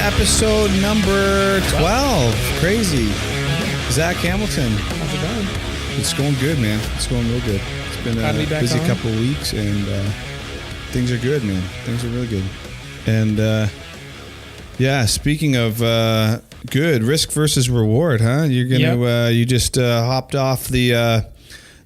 episode number 12. Crazy. Zach Hamilton. How's it going? It's going good, man. It's going real good. It's been a busy couple of weeks, and things are good, man. Things are really good. And yeah, speaking of good, risk versus reward, huh? You're gonna you just hopped off the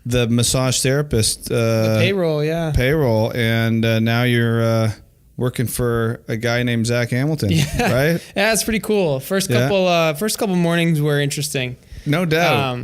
massage therapist the payroll, and now you're working for a guy named Zach Hamilton, right? Yeah, it's pretty cool. First couple mornings were interesting. No doubt.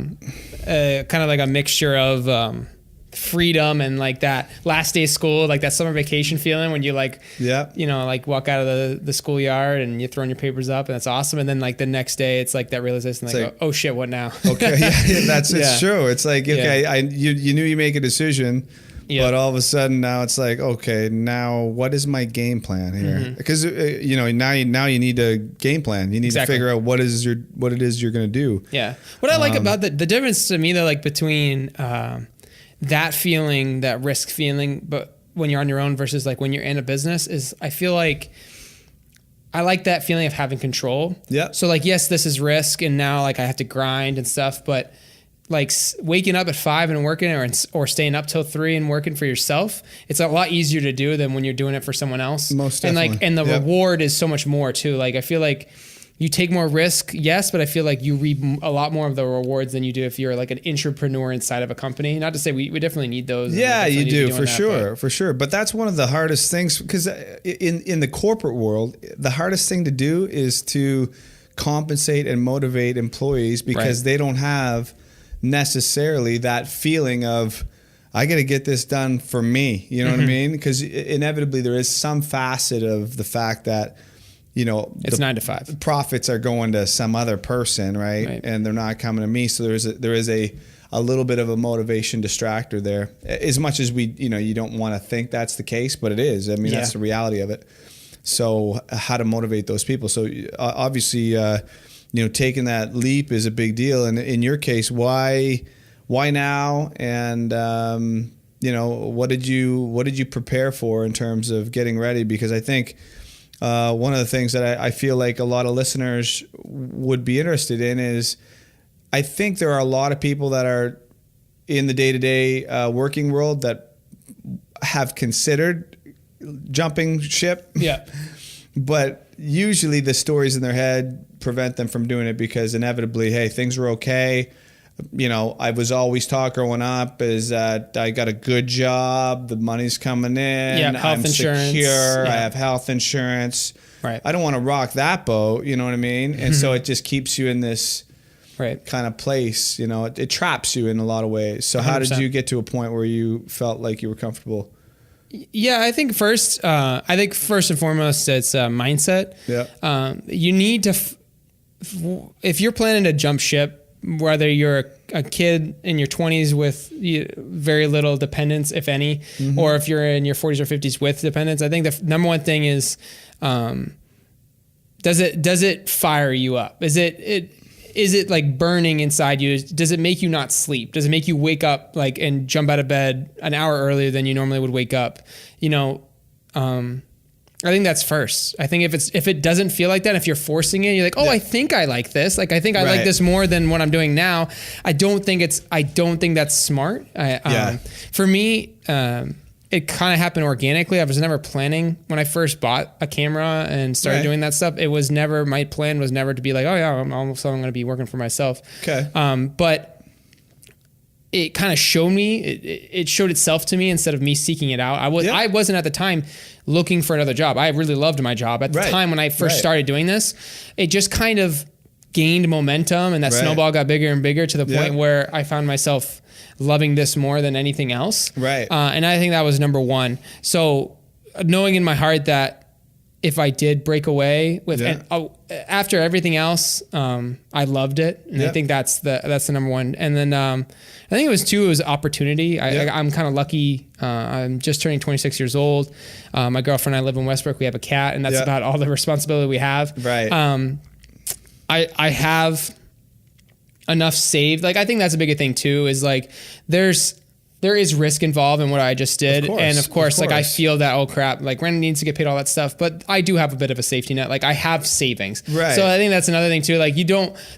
Kind of like a mixture of freedom and like that last day of school, like that summer vacation feeling when you like walk out of the schoolyard and you're throwing your papers up and that's awesome. And then like the next day it's like that realization, like oh shit, what now? Okay, it's true. It's like, okay, you knew you make a decision. Yep. But all of a sudden now it's like, okay, now what is my game plan here? Because now you need a game plan. You need to figure out what it is you're going to do. Yeah. What I like about the difference to me though, like between that feeling, that risk feeling, but when you're on your own versus like when you're in a business, is I feel like I like that feeling of having control. Yeah. So like, yes, this is risk, and now like I have to grind and stuff, but like waking up at 5 and working or staying up till 3 and working for yourself, it's a lot easier to do than when you're doing it for someone else. Most definitely. And the reward is so much more too. Like I feel like you take more risk, yes, but I feel like you reap a lot more of the rewards than you do if you're like an entrepreneur inside of a company. Not to say we definitely need those. Yeah, you do for sure. But that's one of the hardest things, because in the corporate world, the hardest thing to do is to compensate and motivate employees, because they don't have necessarily that feeling of, I got to get this done for me. You know what I mean? Because inevitably there is some facet of the fact that, it's 9 to 5. Profits are going to some other person, right? And they're not coming to me. So there is a little bit of a motivation distractor there. As much as you don't want to think that's the case, but it is. I mean, that's the reality of it. So how to motivate those people? So obviously, taking that leap is a big deal. And in your case, why now? And what did you prepare for in terms of getting ready? Because I think one of the things that I feel like a lot of listeners would be interested in is, I think there are a lot of people that are in the day-to-day working world that have considered jumping ship. Yeah. But usually the stories in their head prevent them from doing it, because inevitably, hey, things are okay. I was always taught growing up is that I got a good job, the money's coming in, health insurance, secure, I have health insurance. Right. I don't want to rock that boat, you know what I mean? And so it just keeps you in this kind of place, it traps you in a lot of ways. So 100%. How did you get to a point where you felt like you were comfortable? Yeah, I think first and foremost, it's mindset. Yeah. You need to, if you're planning to jump ship, whether you're a kid in your 20s with very little dependence, if any, or if you're in your 40s or 50s with dependence, I think the number one thing is, does it fire you up? Is it like burning inside you? Does it make you not sleep? Does it make you wake up like and jump out of bed an hour earlier than you normally would wake up? I think that's first. I think if it doesn't feel like that, if you're forcing it, you're like, I think I like this. Like, I think I like this more than what I'm doing now. I don't think that's smart. For me, it kind of happened organically. I was never planning when I first bought a camera and started doing that stuff. It was never, my plan was never to be like, I'm going to be working for myself. Okay. But it kind of showed me, it showed itself to me instead of me seeking it out. I wasn't at the time looking for another job. I really loved my job. At the time when I first started doing this, it just kind of gained momentum, and that snowball got bigger and bigger to the point where I found myself loving this more than anything else. Right. And I think that was number one. So knowing in my heart that if I did break away with after everything else, I loved it, and I think that's the number one. And then I think it was opportunity. I'm kind of lucky. I'm just turning 26 years old. My girlfriend and I live in Westbrook. We have a cat, and that's about all the responsibility we have. Right. I have enough saved. Like, I think that's a bigger thing too, is like there's there is risk involved in what I just did. And of course, like I course. feel that, oh crap, like rent needs to get paid, all that stuff. But I do have a bit of a safety net. Like I have savings. Right. So I think that's another thing too. Like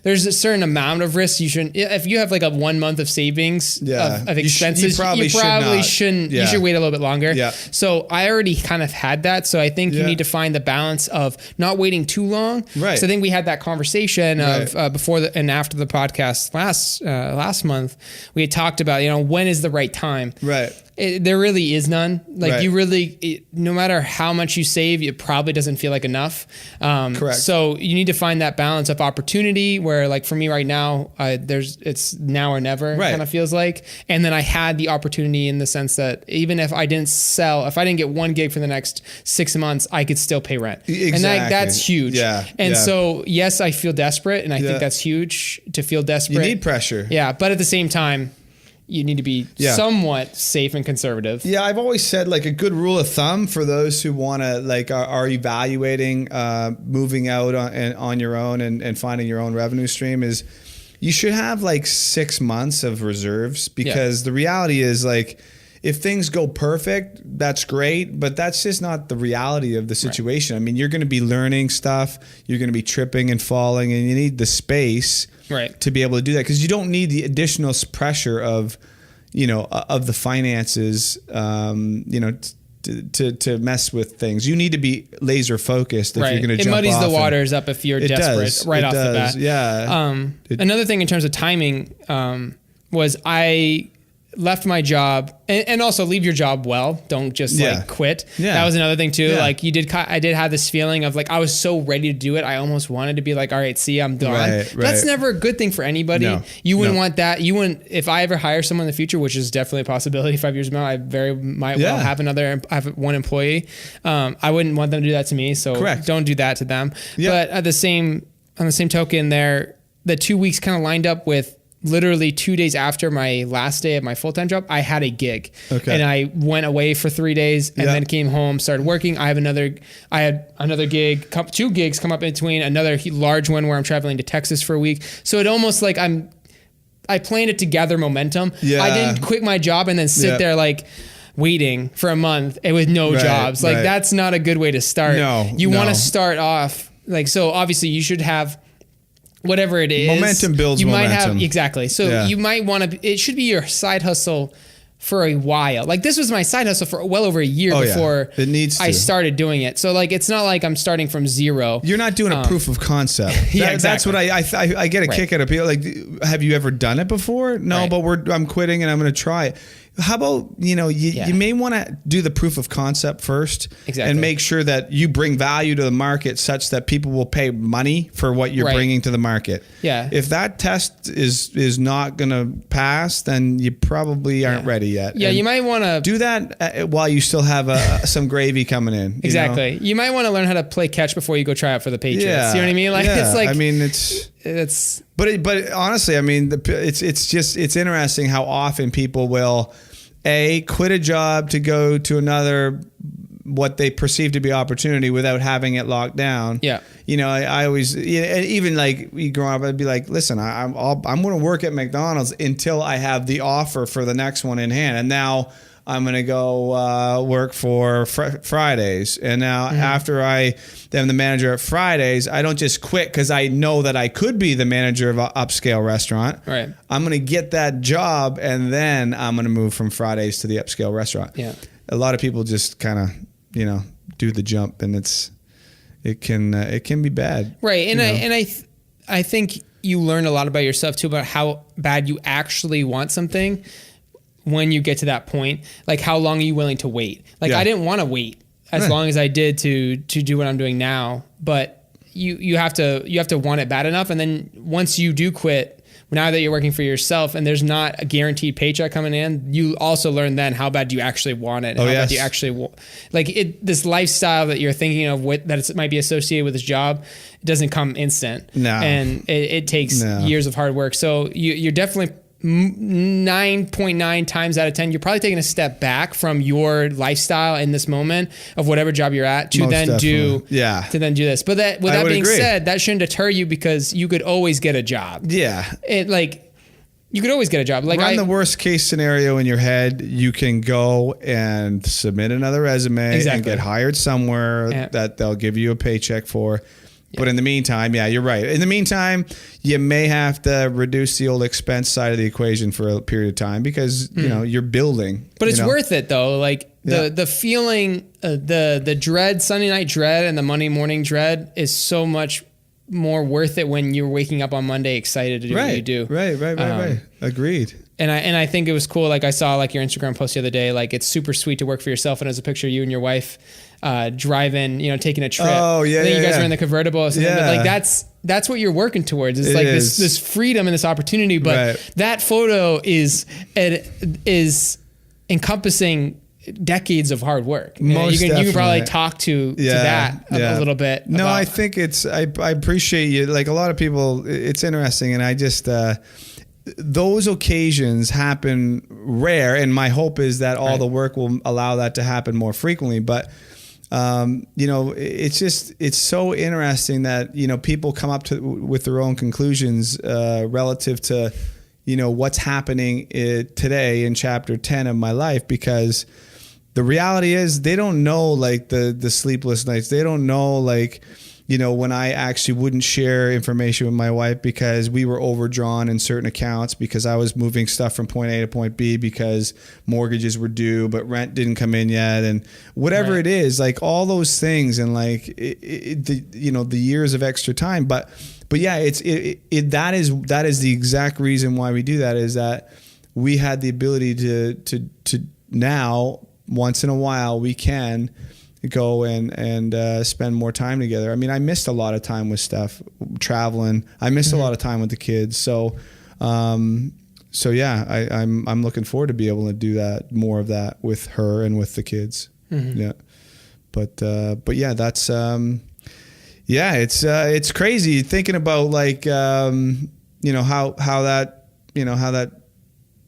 there's a certain amount of risk you shouldn't, if you have like a 1 month of savings of expenses, you probably shouldn't, you should wait a little bit longer. Yeah. So I already kind of had that. So I think you need to find the balance of not waiting too long. Right. So I think we had that conversation of before and after the podcast last month, we had talked about, when is the right time? Right. There really is none. Like you really, no matter how much you save, it probably doesn't feel like enough. Correct. So you need to find that balance of opportunity where like for me right now, it's now or never kind of feels like. And then I had the opportunity in the sense that even if I didn't get one gig for the next 6 months, I could still pay rent. Exactly. And that's huge. Yeah. And so, yes, I feel desperate. And I think that's huge to feel desperate. You need pressure. Yeah. But at the same time, you need to be somewhat safe and conservative. Yeah, I've always said like a good rule of thumb for those who want to like are evaluating moving out on your own and finding your own revenue stream is you should have like 6 months of reserves, because the reality is like if things go perfect, that's great, but that's just not the reality of the situation. I mean, you're going to be learning stuff, you're going to be tripping and falling, and you need the space to be able to do that, because you don't need the additional pressure of the finances, to mess with things. You need to be laser focused if you're going to jump off. It muddies the waters up if you're desperate off the bat. Yeah. Another thing in terms of timing was I left my job, and also leave your job well. Don't just like quit. Yeah. That was another thing too. Yeah. Like I did have this feeling of like, I was so ready to do it. I almost wanted to be like, all right, see, I'm done. Right. That's never a good thing for anybody. No. You wouldn't want that. You wouldn't, if I ever hire someone in the future, which is definitely a possibility 5 years from now, I very might well have one employee. I wouldn't want them to do that to me. So don't do that to them. Yep. But on the same token there, the 2 weeks kind of lined up with literally 2 days after my last day of my full-time job, I had a gig. Okay. And I went away for 3 days and then came home, started working. I had another gig, 2 gigs come up in between, another large one where I'm traveling to Texas for a week. So it almost like I planned it to gather momentum. Yeah. I didn't quit my job and then sit there like waiting for a month with no jobs. Like that's not a good way to start. No, you want to start off like, so obviously you should have whatever it is. Momentum builds momentum. Might have, exactly. So you might want to, it should be your side hustle for a while. Like this was my side hustle for well over a year before it needs to. I started doing it. So like, it's not like I'm starting from zero. You're not doing a proof of concept. That's what I get a kick out of people. Like, have you ever done it before? No, but I'm quitting and I'm going to try it. How about, you may want to do the proof of concept first and make sure that you bring value to the market such that people will pay money for what you're bringing to the market. Yeah. If that test is not going to pass, then you probably aren't ready yet. Yeah. And you might want to do that while you still have some gravy coming in. Exactly. You might want to learn how to play catch before you go try out for the Patriots. Yeah. You know what I mean? Like it's like, I mean, but honestly, I mean, it's interesting how often people will quit a job to go to another, what they perceive to be opportunity without having it locked down. Yeah. I always, even like we growing up, I'd be like, listen, I'm going to work at McDonald's until I have the offer for the next one in hand. And now I'm going to go work for Fridays. And now after I am the manager at Fridays, I don't just quit because I know that I could be the manager of an upscale restaurant. Right. I'm going to get that job and then I'm going to move from Fridays to the upscale restaurant. Yeah. A lot of people just kind of, do the jump, and it can be bad. Right. And I think you learn a lot about yourself too, about how bad you actually want something. When you get to that point, like how long are you willing to wait? Like I didn't want to wait as long as I did to do what I'm doing now, but you have to want it bad enough. And then once you do quit, now that you're working for yourself and there's not a guaranteed paycheck coming in, you also learn then how bad you actually want it. And how bad you actually this lifestyle that you're thinking of that it might be associated with this job, it doesn't come instant. No. And it takes years of hard work. So you're definitely 9.9 times out of 10, you're probably taking a step back from your lifestyle in this moment of whatever job you're at to then do this. But that being said, that shouldn't deter you because you could always get a job. Yeah. You could always get a job. Like run the worst case scenario in your head. You can go and submit another resume and get hired somewhere that they'll give you a paycheck for. Yeah. But in the meantime, yeah, you're right. In the meantime, you may have to reduce the old expense side of the equation for a period of time because, you know, you're building. But it's worth it though. Like the feeling, the dread, Sunday night dread and the Monday morning dread is so much more worth it when you're waking up on Monday excited to do what you do. Right. Agreed. And I think it was cool. Like I saw like your Instagram post the other day, like it's super sweet to work for yourself. And there's a picture of you and your wife driving, you know, taking a trip. Oh yeah. I think you guys were in the convertible or something. But like that's what you're working towards. It's like this freedom and this opportunity. But that photo is encompassing decades of hard work. You can probably talk to that a little bit. No, I think I appreciate you. Like a lot of people, it's interesting. And I just, those occasions happen rare. And my hope is that all the work will allow that to happen more frequently. But, you know, it's so interesting that, you know, people come up with their own conclusions, relative to, you know, what's happening today in chapter 10 of my life, because the reality is they don't know like the sleepless nights. They don't know like, you know, when I actually wouldn't share information with my wife because we were overdrawn in certain accounts because I was moving stuff from point A to point B because mortgages were due, but rent didn't come in yet. And whatever it is, like all those things and like, you know, the years of extra time. But yeah, that is the exact reason why we do that, is that we had the ability to now, once in a while, we can go and spend more time together. I mean, I missed a lot of time with Steph traveling. I missed a lot of time with the kids. So yeah, I'm looking forward to be able to do that, more of that with her and with the kids. Yeah. But yeah, that's, yeah, it's crazy thinking about like, you know, how that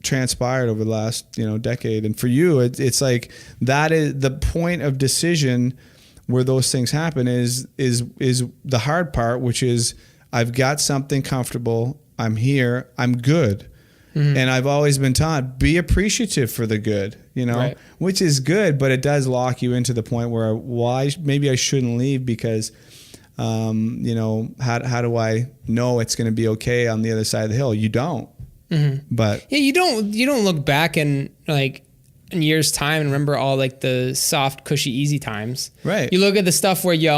transpired over the last, you know, decade. And for you, it's like that is the point of decision where those things happen is the hard part, which is I've got something comfortable. I'm here. I'm good. And I've always been taught, be appreciative for the good, you know, which is good, but it does lock you into the point where, maybe I shouldn't leave because, you know, how do I know it's going to be okay on the other side of the hill? You don't. But yeah, you don't look back in like in years time and remember all like the soft, cushy, easy times. Right. You look at the stuff where you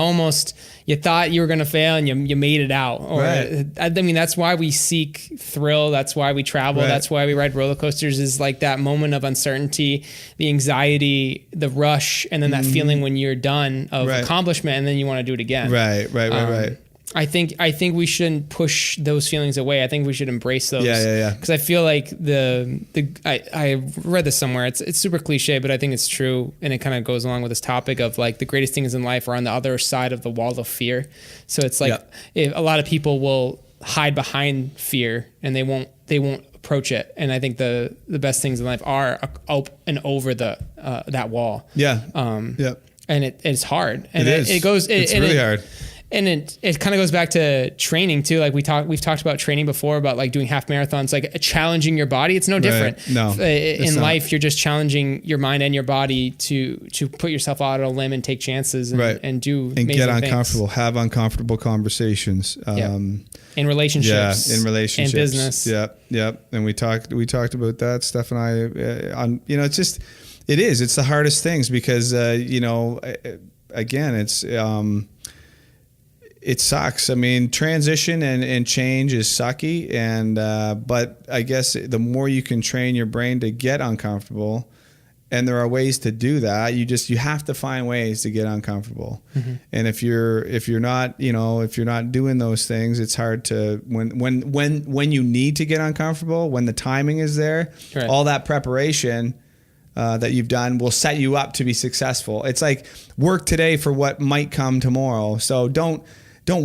thought you were going to fail and you made it out. Or I mean, that's why we seek thrill. That's why we travel. That's why we ride roller coasters, is like that moment of uncertainty, the anxiety, the rush, and then that feeling when you're done of accomplishment and then you want to do it again. Right. I think we shouldn't push those feelings away. I think we should embrace those. Yeah. Because I feel like I read this somewhere. It's super cliche, but I think it's true, and it kind of goes along with this topic of like the greatest things in life are on the other side of the wall of fear. So it's like a lot of people will hide behind fear and they won't approach it. And I think the best things in life are up and over that wall. And it's hard. And it's really hard. And it kind of goes back to training too. Like we've talked about training before, about like doing half marathons, like challenging your body. It's no different. No, in life, you're just challenging your mind and your body to put yourself out on a limb and take chances and do and get uncomfortable, have uncomfortable conversations. In relationships, in business. Yep. And we talked about that, Steph and I. On it's the hardest things because again, it sucks. I mean, transition and change is sucky, but I guess the more you can train your brain to get uncomfortable, and there are ways to do that, you have to find ways to get uncomfortable. And if you're not doing those things, it's hard to when you need to get uncomfortable, when the timing is there, all that preparation that you've done will set you up to be successful. It's like work today for what might come tomorrow. So don't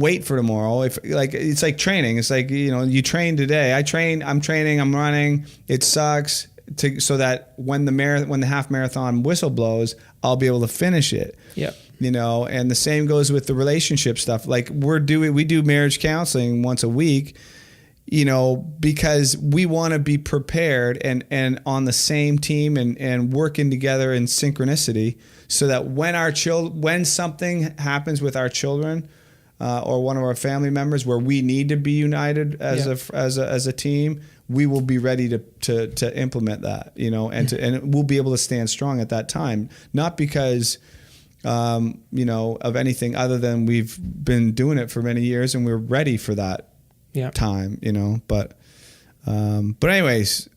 wait for tomorrow. It's like training. It's like, you train today. I'm training, I'm running. It sucks so that when the half marathon whistle blows, I'll be able to finish it. Yep. And the same goes with the relationship stuff. Like we do marriage counseling once a week. because we want to be prepared and on the same team and working together in synchronicity, so that when something happens with our children or one of our family members where we need to be united as a team, we will be ready to implement that, and we'll be able to stand strong at that time, not because of anything other than we've been doing it for many years and we're ready for that time, but anyways,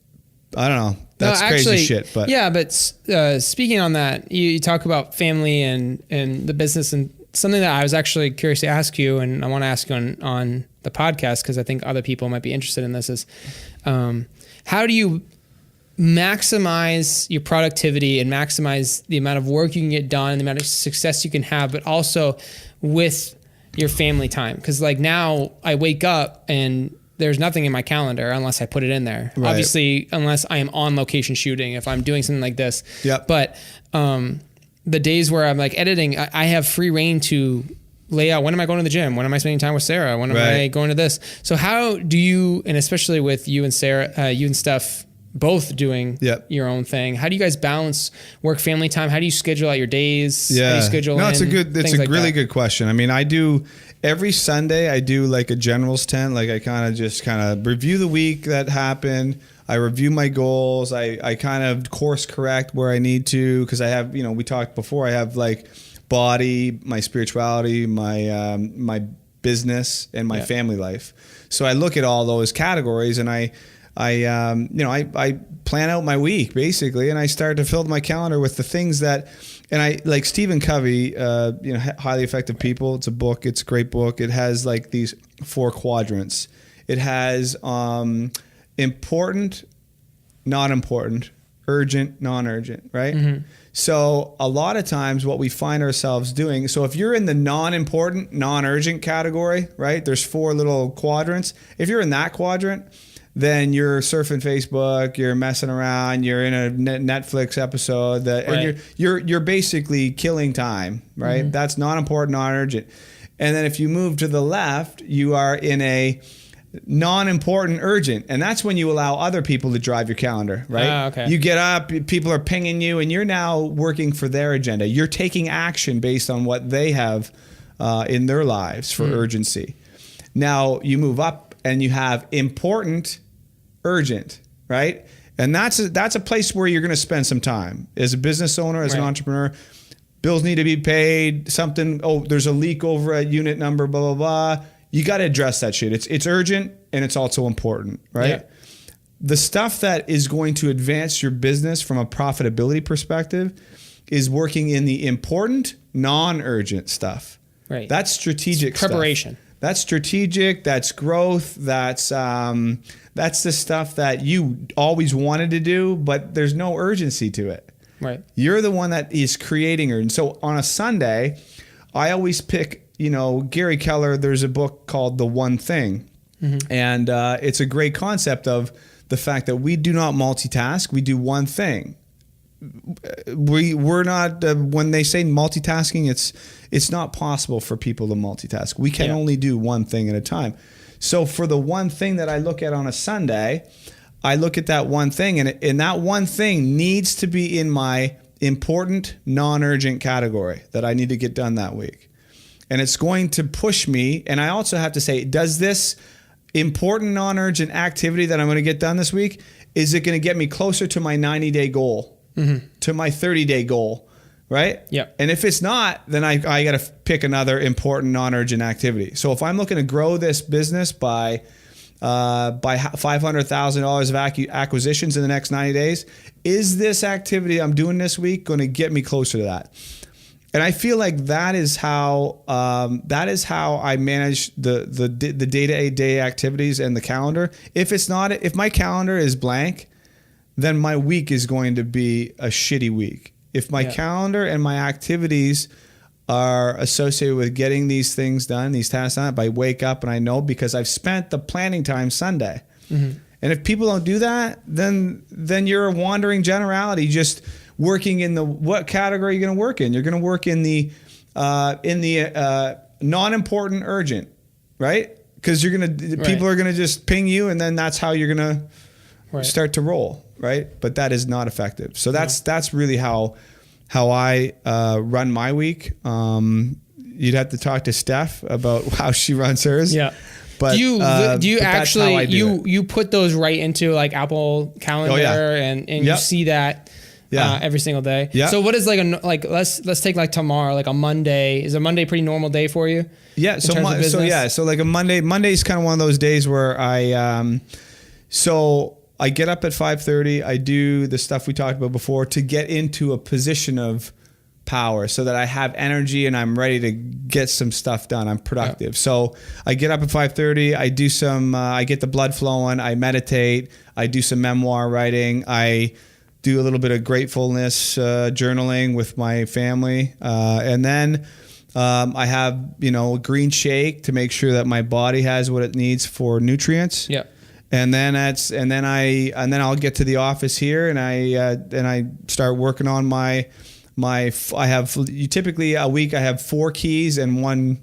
I don't know. That's crazy shit. But but speaking on that, you talk about family and the business, and something that I was actually curious to ask you, and I want to ask you on the podcast, because I think other people might be interested in this, is how do you maximize your productivity and maximize the amount of work you can get done and the amount of success you can have, but also with your family time? Because like now I wake up and there's nothing in my calendar unless I put it in there. Right. Obviously, unless I am on location shooting, if I'm doing something like this. Yep. But the days where I'm like editing, I have free reign to lay out, when am I going to the gym? When am I spending time with Sarah? When am I going to this? So how do you, and especially with you and Sarah, you and Steph both doing your own thing, how do you guys balance work family time? How do you schedule out your days? How do you schedule it's a really good question. I mean, I do every Sunday, I do like a general's tent. Like I kind of review the week that happened. I review my goals. I kind of course correct where I need to, because I have, we talked before, I have like body, my spirituality, my business, and my family life. So I look at all those categories, and I plan out my week basically, and I start to fill my calendar with the things that, and I like Stephen Covey, Highly Effective People. It's a book. It's a great book. It has like these 4 quadrants. It has important, not important, urgent, non-urgent, right? Mm-hmm. So a lot of times what we find ourselves doing, so if you're in the non-important, non-urgent category, right? There's 4 little quadrants. If you're in that quadrant, then you're surfing Facebook, you're messing around, you're in a Netflix episode, and you're basically killing time, right? Mm-hmm. That's not important, not urgent. And then if you move to the left, you are in a non-important, urgent, and that's when you allow other people to drive your calendar, right? Okay. You get up, people are pinging you, and you're now working for their agenda. You're taking action based on what they have in their lives for urgency. Now you move up and you have important, urgent, right? And that's a place where you're going to spend some time as a business owner, as an entrepreneur. Bills need to be paid. There's a leak over at unit number, blah, blah, blah. You got to address that shit. It's urgent and it's also important, right? Yeah. The stuff that is going to advance your business from a profitability perspective is working in the important, non-urgent stuff. Right. That's strategic preparation. Stuff. That's strategic. That's growth. That's the stuff that you always wanted to do, but there's no urgency to it. Right. You're the one that is creating urgency. So on a Sunday, I always pick, Gary Keller, there's a book called The One Thing. Mm-hmm. And it's a great concept of the fact that we do not multitask. We do one thing. We're not, when they say multitasking, it's not possible for people to multitask. We can only do one thing at a time. So for the one thing that I look at on a Sunday, I look at that one thing, and that one thing needs to be in my important, non-urgent category that I need to get done that week. And it's going to push me. And I also have to say, does this important, non-urgent activity that I'm going to get done this week, is it going to get me closer to my 90-day goal, to my 30-day goal, right? Yeah. And if it's not, then I got to pick another important, non-urgent activity. So if I'm looking to grow this business by $500,000 of acquisitions in the next 90 days, is this activity I'm doing this week going to get me closer to that? And I feel like that is how I manage the day-to-day activities and the calendar. If my calendar is blank, then my week is going to be a shitty week. If my calendar and my activities are associated with getting these things done, these tasks done, I wake up and I know because I've spent the planning time Sunday. Mm-hmm. And if people don't do that, then you're a wandering generality, just working in what category are you going to work in? You're going to work in the non-important urgent, right? because people are gonna just ping you, and then that's how you're gonna start to roll, right? But that is not effective. So that's really how I run my week. You'd have to talk to Steph about how she runs hers. Yeah. But do you actually you put those right into like Apple Calendar and you see that every single day? Yeah. So what is let's take like tomorrow, like a Monday. Is a Monday a pretty normal day for you? Yeah. So like a Monday is kind of one of those days where I get up at 5:30. I do the stuff we talked about before to get into a position of power so that I have energy and I'm ready to get some stuff done. I'm productive. Yeah. So I get up at 5:30. I do I get the blood flowing. I meditate. I do some memoir writing. I do a little bit of gratefulness journaling with my family. And then I have, a green shake to make sure that my body has what it needs for nutrients. Yeah. And then I'll get to the office here and I start working on typically a week I have 4 keys and one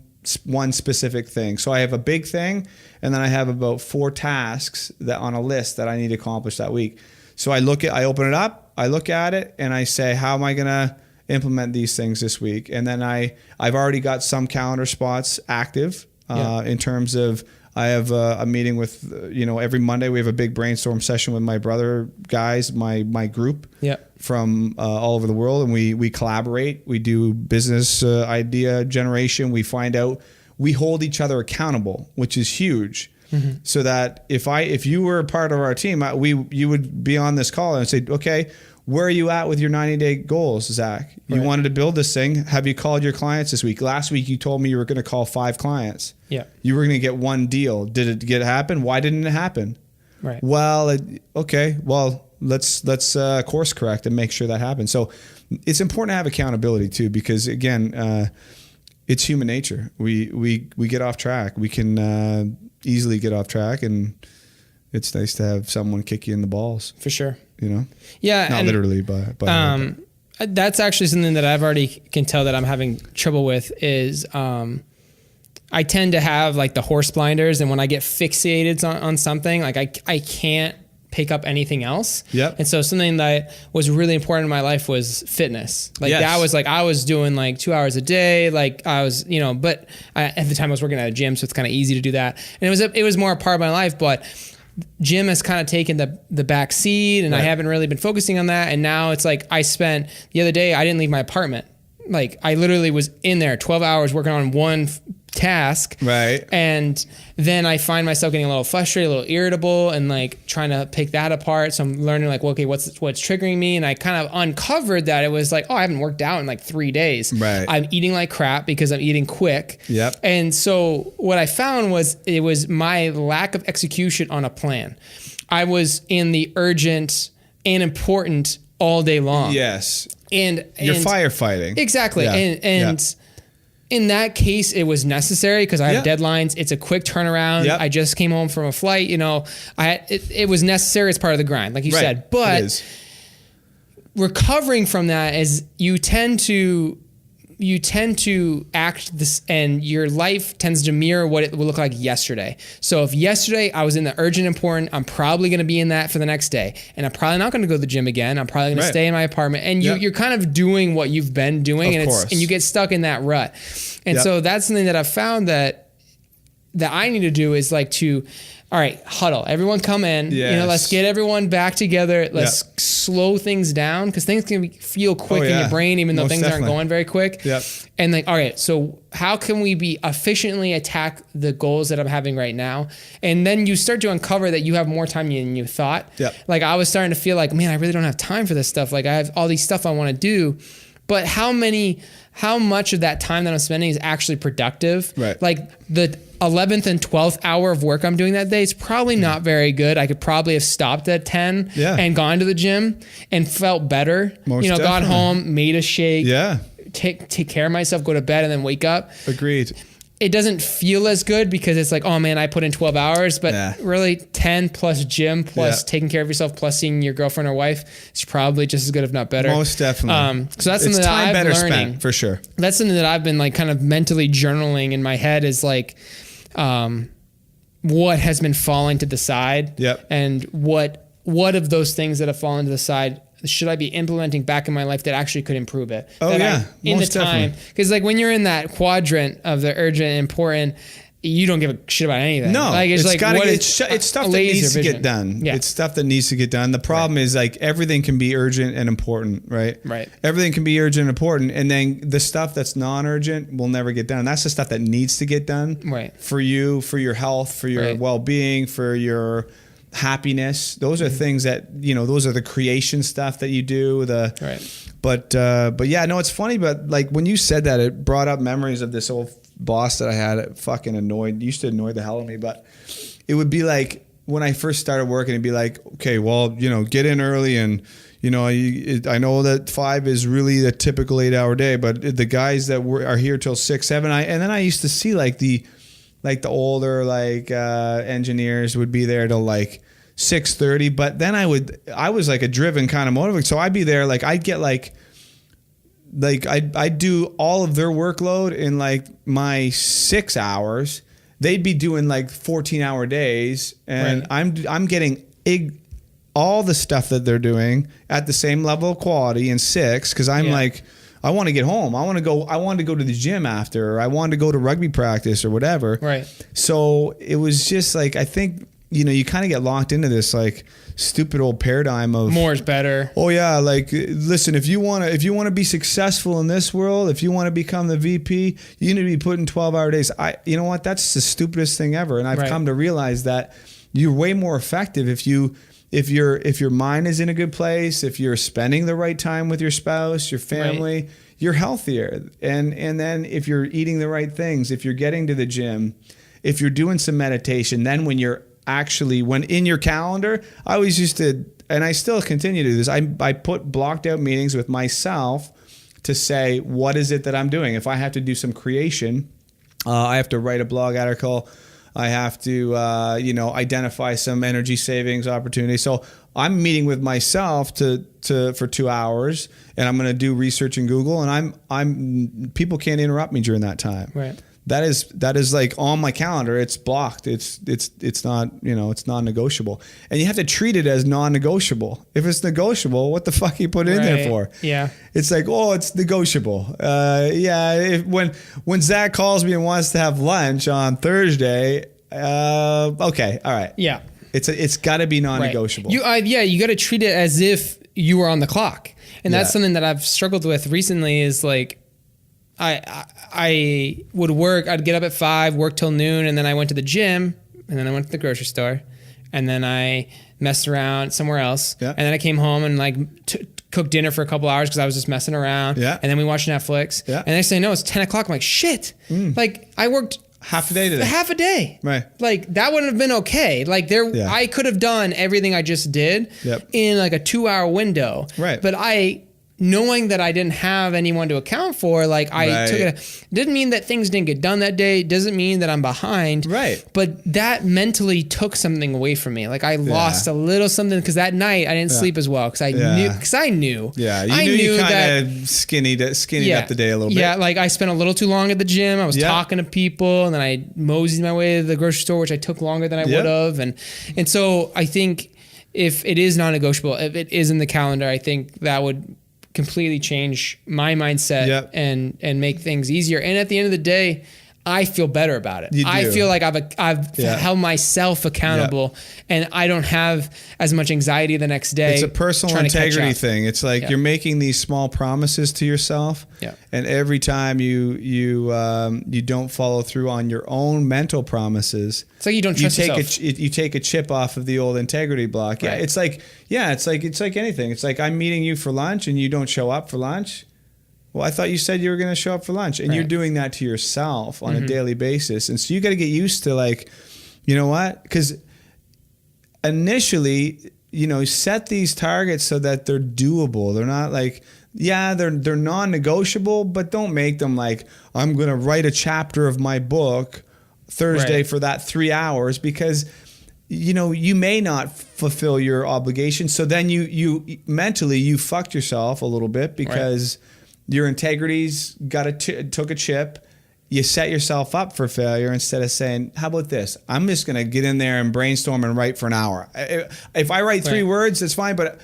specific thing. So I have a big thing and then I have about 4 tasks that on a list that I need to accomplish that week. So I open it up, I look at it and I say, how am I going to implement these things this week? And then I've already got some calendar spots active in terms of I have a meeting with, every Monday we have a big brainstorm session with my brother guys, my group from all over the world. And we collaborate. We do business idea generation. We find out, we hold each other accountable, which is huge. Mm-hmm. So that if you were a part of our team, you would be on this call and say, okay, where are you at with your 90-day goals, Zach? You wanted to build this thing. Have you called your clients this week? Last week, you told me you were going to call 5 clients. Yeah. You were going to get 1 deal. Did it happen? Why didn't it happen? Right. Well, okay. Well, let's course correct and make sure that happens. So it's important to have accountability too, because again, it's human nature. We get off track. We can easily get off track, and it's nice to have someone kick you in the balls. For sure. Yeah. Not literally, but that's actually something that I've already can tell that I'm having trouble with is I tend to have like the horse blinders, and when I get fixated on something, like I can't pick up anything else. Yep. And so something that was really important in my life was fitness. Like that was like, I was doing like 2 hours a day. Like I was, but at the time I was working at a gym, so it's kind of easy to do that. And it was more a part of my life, but gym has kind of taken the back seat, and I haven't really been focusing on that. And now it's like the other day I didn't leave my apartment. Like I literally was in there 12 hours working on one task. Right. And then I find myself getting a little frustrated, a little irritable, and like trying to pick that apart. So I'm learning like, well, okay, what's triggering me? And I kind of uncovered that it was like, I haven't worked out in like 3 days. Right. I'm eating like crap because I'm eating quick. Yep. And so what I found was it was my lack of execution on a plan. I was in the urgent and important all day long. Yes. And you're firefighting. Exactly. Yeah. And in that case, it was necessary because I have deadlines. It's a quick turnaround. Yep. I just came home from a flight. It was necessary as part of the grind, like you said. But recovering from that is you tend to act this, and your life tends to mirror what it will look like yesterday. So if yesterday I was in the urgent important, I'm probably going to be in that for the next day, and I'm probably not going to go to the gym again. I'm probably going to stay in my apartment, and you're kind of doing what you've been doing, and you get stuck in that rut. And so that's something that I've found that I need to do is like all right, huddle. Everyone come in. Yes. Let's get everyone back together. Let's slow things down, because things can feel quick in your brain, even though things aren't going very quick. Yep. And like, all right, so how can we efficiently attack the goals that I'm having right now? And then you start to uncover that you have more time than you thought. Yep. Like I was starting to feel like, man, I really don't have time for this stuff. Like I have all these stuff I want to do, but how much of that time that I'm spending is actually productive? Right. Like the 11th and 12th hour of work I'm doing that day is probably not very good. I could probably have stopped at 10 and gone to the gym and felt better. Got home, made a shake, take care of myself, go to bed, and then wake up. Agreed. It doesn't feel as good because it's like, oh man, I put in 12 hours, but really 10 plus gym plus taking care of yourself plus seeing your girlfriend or wife is probably just as good, if not better. Most definitely. So that's something that I've been learning. Spent, for sure. That's something that I've been like kind of mentally journaling in my head is like, what has been falling to the side, and what of those things that have fallen to the side should I be implementing back in my life that actually could improve it? Oh, yeah. In the time. Because like when you're in that quadrant of the urgent and important, you don't give a shit about anything. No, like it's stuff that needs to get done. Yeah. It's stuff that needs to get done. The problem is like everything can be urgent and important, right? Right. Everything can be urgent and important, and then the stuff that's non-urgent will never get done. That's the stuff that needs to get done. Right. For you, for your health, for your well-being, for your happiness. Those are things that, you know, those are the creation stuff that you do. But yeah, no, it's funny, but like when you said that, it brought up memories of this old boss that I had. It fucking used to annoy the hell out of me, but it would be like when I first started working, it'd be like, okay, well, you know, get in early, and you know, I know that 5 is really the typical 8-hour day, but the guys that are here till 6, 7, and then I used to see like the older engineers would be there till like 6:30, but then I was like a driven kind of motivator, so I'd be there, like I'd get I'd do all of their workload in like my 6 hours. They'd be doing like 14-hour days, and I'm getting all the stuff that they're doing at the same level of quality in 6, because I'm like, I want to get home. I want to go to the gym after, or I want to go to rugby practice or whatever. Right. So it was just like, I think, you know, you kind of get locked into this like stupid old paradigm of more is better. Oh yeah, like listen, if you want to be successful in this world, if you want to become the VP, you need to be putting 12-hour days. You know what? That's the stupidest thing ever. And I've come to realize that you're way more effective if your mind is in a good place, if you're spending the right time with your spouse, your family, you're healthier. And then if you're eating the right things, if you're getting to the gym, if you're doing some meditation, then when in your calendar, I always used to, and I still continue to do this, I put blocked out meetings with myself to say, what is it that I'm doing? If I have to do some creation, I have to write a blog article, I have to, identify some energy savings opportunities. So I'm meeting with myself for 2 hours, and I'm going to do research in Google, and people can't interrupt me during that time. Right. That is like on my calendar. It's blocked. It's not, it's non-negotiable. And you have to treat it as non-negotiable. If it's negotiable, what the fuck you put it in there for? Yeah. It's like, oh, it's negotiable. When Zach calls me and wants to have lunch on Thursday, okay, all right. Yeah. It's got to be non-negotiable. Right. You got to treat it as if you were on the clock. And that's something that I've struggled with recently is like, I would work, I'd get up at 5, work till noon, and then I went to the gym, and then I went to the grocery store, and then I messed around somewhere else, and then I came home and like cooked dinner for a couple hours because I was just messing around, and then we watched Netflix, and they say, no, it's 10 o'clock. I'm like, shit. Like I worked half a day today. Half a day. Right. Like that wouldn't have been okay. Like I could have done everything I just did in like a 2-hour window. Right. But knowing that I didn't have anyone to account for, like I took it. Didn't mean that things didn't get done that day. Doesn't mean that I'm behind. Right. But that mentally took something away from me. Like I lost a little something because that night I didn't sleep as well because I knew. Because I knew. Yeah. You kind of skinnied up the day a little bit. Yeah. Like I spent a little too long at the gym. I was talking to people, and then I moseyed my way to the grocery store, which I took longer than I would have. And so I think if it is non-negotiable, if it is in the calendar, I think that would completely change my mindset and make things easier. And at the end of the day, I feel better about it. I feel like I've held myself accountable, and I don't have as much anxiety the next day. It's a personal integrity thing. It's like you're making these small promises to yourself, and every time you don't follow through on your own mental promises, it's like you don't trust yourself. You take a chip off of the old integrity block. Yeah, it's like anything. It's like I'm meeting you for lunch and you don't show up for lunch. Well, I thought you said you were going to show up for lunch, and you're doing that to yourself on a daily basis. And so you got to get used to, like, you know what? Because initially, set these targets so that they're doable. They're not like, they're non-negotiable, but don't make them like, I'm going to write a chapter of my book Thursday for that 3 hours, because you may not fulfill your obligation. So then you mentally, you fucked yourself a little bit because your integrity's took a chip, you set yourself up for failure instead of saying, how about this? I'm just going to get in there and brainstorm and write for an hour. If I write 3 words, it's fine, but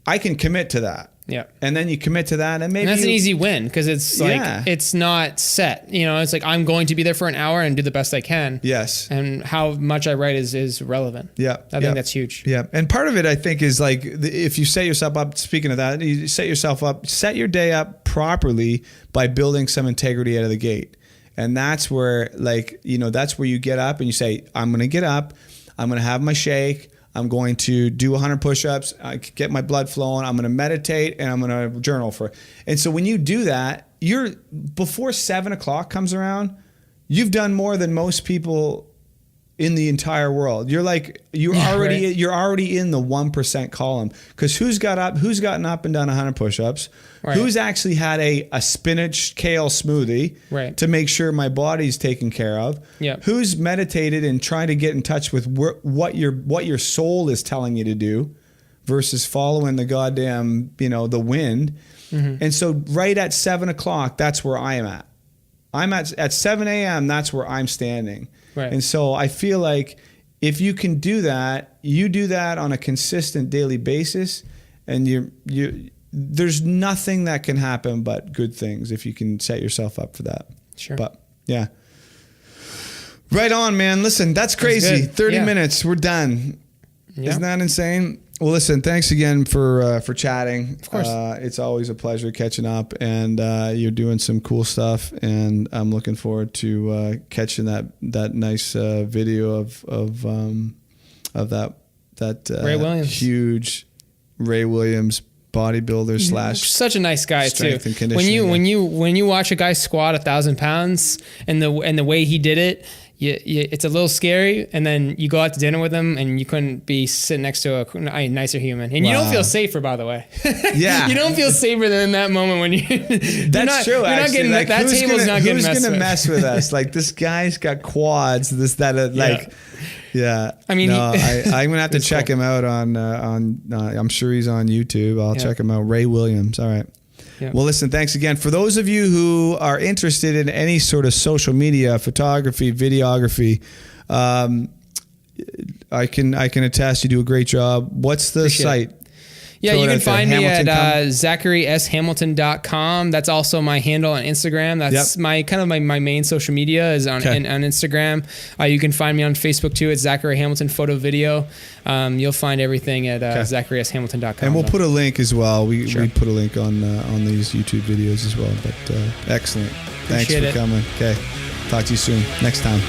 I can commit to that. Yeah. And then you commit to that, and maybe that's an easy win, because it's like, it's not set. You know, it's like, I'm going to be there for an hour and do the best I can. Yes. And how much I write is relevant. Yeah. I think that's huge. Yeah. And part of it, I think, is like, if you set yourself up, speaking of that, you set yourself up, set your day up properly by building some integrity out of the gate. And that's where, like, you know, that's where you get up and you say, I'm going to get up, I'm going to have my shake, I'm going to do 100 push-ups, I get my blood flowing, I'm going to meditate, and I'm going to journal for it. And so when you do that, before 7 o'clock comes around, you've done more than most people in the entire world. You're already in the 1% column, because who's gotten up and done 100 push-ups? Right. Who's actually had a spinach kale smoothie to make sure my body's taken care of? Yep. Who's meditated and trying to get in touch with what your soul is telling you to do versus following the goddamn, you know, the wind. Mm-hmm. And so right at 7 o'clock, that's where I am at. I'm at 7 a.m., that's where I'm standing. Right. And so I feel like if you can do that, you do that on a consistent daily basis, and there's nothing that can happen but good things if you can set yourself up for that. Sure. But yeah. Right on, man. Listen, that's crazy. 30 minutes, we're done. Yeah. Isn't that insane? Well, listen, thanks again for chatting. Of course. It's always a pleasure catching up, and you're doing some cool stuff, and I'm looking forward to catching that nice video of that Ray Williams. Huge Ray Williams bodybuilder / such a nice guy too. And conditioning. When you watch a guy squat 1,000 pounds and the way he did it, it's a little scary, and then you go out to dinner with him, and you couldn't be sitting next to a nicer human, and you don't feel safer, by the way. Yeah, you don't feel safer than in that moment when you. That's true. You're not getting like, that table's not getting messed with. Who's gonna mess with us? Like, this guy's got quads. Yeah. I mean, I'm gonna have to check him out on. I'm sure he's on YouTube. I'll check him out. Ray Williams. All right. Yep. Well, listen, thanks again. For those of you who are interested in any sort of social media, photography, videography, I can attest you do a great job. What's the site? Yeah, you can find me at ZacharySHamilton.com. That's also my handle on Instagram. That's my main social media is on Instagram. You can find me on Facebook too. It's Zachary Hamilton Photo Video. You'll find everything at ZacharySHamilton.com. And we'll put a link as well. We put a link on these YouTube videos as well. But excellent. Thanks for coming. Okay. Talk to you soon. Next time.